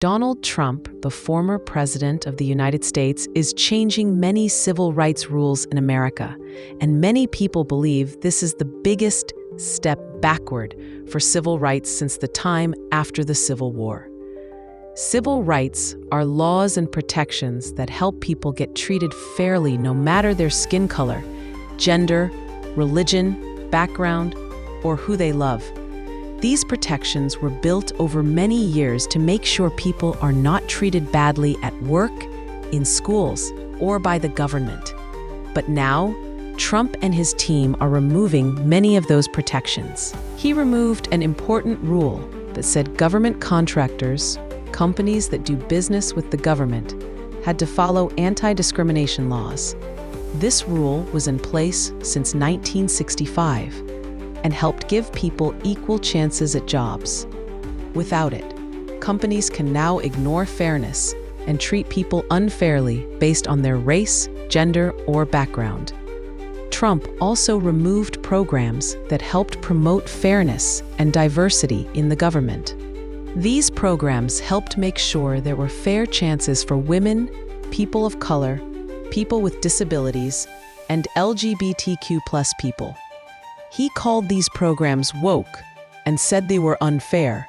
Donald Trump, the former president of the United States, is changing many civil rights rules in America, and many people believe this is the biggest step backward for civil rights since the time after the Civil War. Civil rights are laws and protections that help people get treated fairly no matter their skin color, gender, religion, background, or who they love. These protections were built over many years to make sure people are not treated badly at work, in schools, or by the government. But now, Trump and his team are removing many of those protections. He removed an important rule that said government contractors, companies that do business with the government, had to follow anti-discrimination laws. This rule was in place since 1965. And helped give people equal chances at jobs. Without it, companies can now ignore fairness and treat people unfairly based on their race, gender, or background. Trump also removed programs that helped promote fairness and diversity in the government. These programs helped make sure there were fair chances for women, people of color, people with disabilities, and LGBTQ+ people. He called these programs woke and said they were unfair,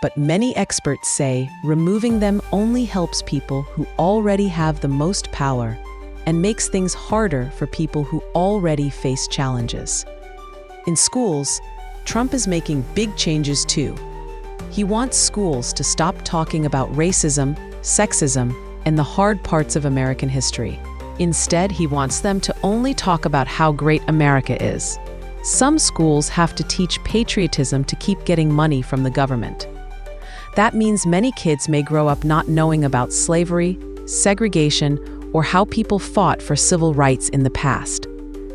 but many experts say removing them only helps people who already have the most power and makes things harder for people who already face challenges. In schools, Trump is making big changes too. He wants schools to stop talking about racism, sexism, and the hard parts of American history. Instead, he wants them to only talk about how great America is. Some schools have to teach patriotism to keep getting money from the government. That means many kids may grow up not knowing about slavery, segregation, or how people fought for civil rights in the past.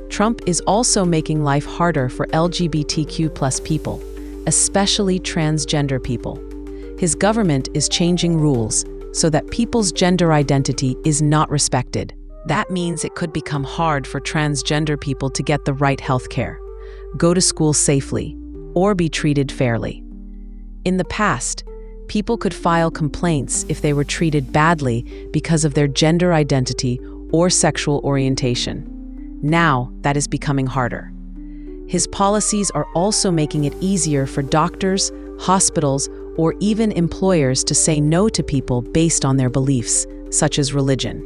Trump is also making life harder for LGBTQ+ people, especially transgender people. His government is changing rules so that people's gender identity is not respected. That means it could become hard for transgender people to get the right health care, go to school safely, or be treated fairly. In the past, people could file complaints if they were treated badly because of their gender identity or sexual orientation. Now, that is becoming harder. His policies are also making it easier for doctors, hospitals, or even employers to say no to people based on their beliefs, such as religion.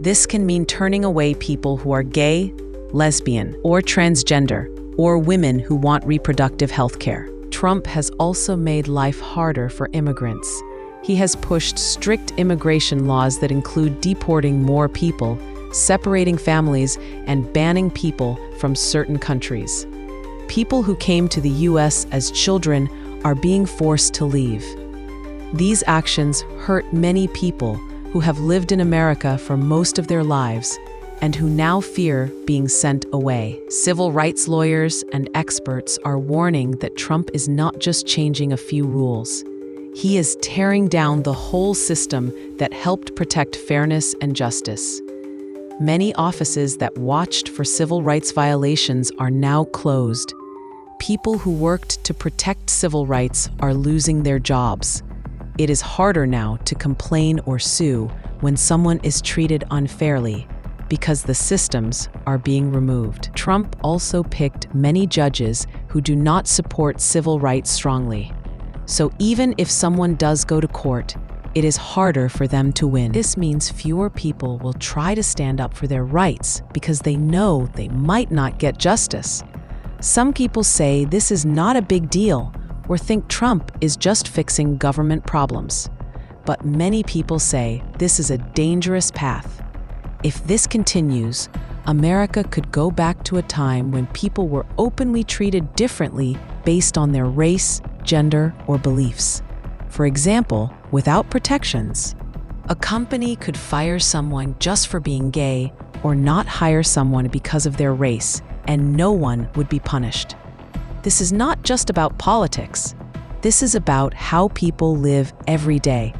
This can mean turning away people who are gay, lesbian, or transgender, or women who want reproductive health care. Trump has also made life harder for immigrants. He has pushed strict immigration laws that include deporting more people, separating families, and banning people from certain countries. People who came to the U.S. as children are being forced to leave. These actions hurt many people who have lived in America for most of their lives and who now fear being sent away. Civil rights lawyers and experts are warning that Trump is not just changing a few rules. He is tearing down the whole system that helped protect fairness and justice. Many offices that watched for civil rights violations are now closed. People who worked to protect civil rights are losing their jobs. It is harder now to complain or sue when someone is treated unfairly, because the systems are being removed. Trump also picked many judges who do not support civil rights strongly. So even if someone does go to court, it is harder for them to win. This means fewer people will try to stand up for their rights because they know they might not get justice. Some people say this is not a big deal or think Trump is just fixing government problems. But many people say this is a dangerous path. If this continues, America could go back to a time when people were openly treated differently based on their race, gender, or beliefs. For example, without protections, a company could fire someone just for being gay or not hire someone because of their race, and no one would be punished. This is not just about politics. This is about how people live every day.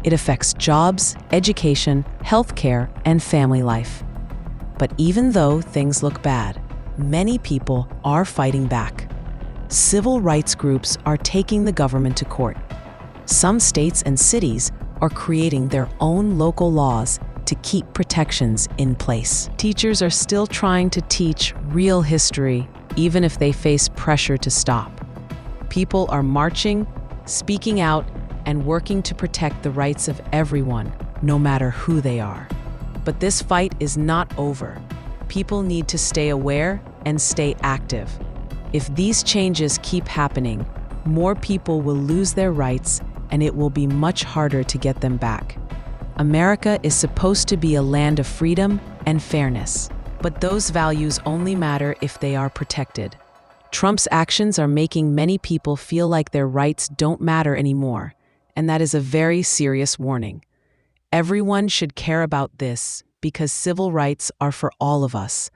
It affects jobs, education, healthcare, and family life. But even though things look bad, many people are fighting back. Civil rights groups are taking the government to court. Some states and cities are creating their own local laws to keep protections in place. Teachers are still trying to teach real history, even if they face pressure to stop. People are marching, speaking out, and working to protect the rights of everyone, no matter who they are. But this fight is not over. People need to stay aware and stay active. If these changes keep happening, more people will lose their rights, and it will be much harder to get them back. America is supposed to be a land of freedom and fairness, but those values only matter if they are protected. Trump's actions are making many people feel like their rights don't matter anymore, and that is a very serious warning. Everyone should care about this because civil rights are for all of us,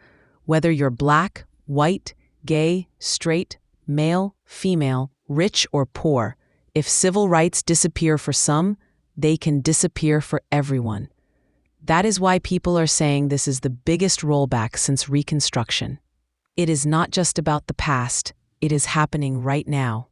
whether you're black, white, gay, straight, male, female, rich, or poor. If civil rights disappear for some, they can disappear for everyone. That is why people are saying this is the biggest rollback since Reconstruction. It is not just about the past, it is happening right now.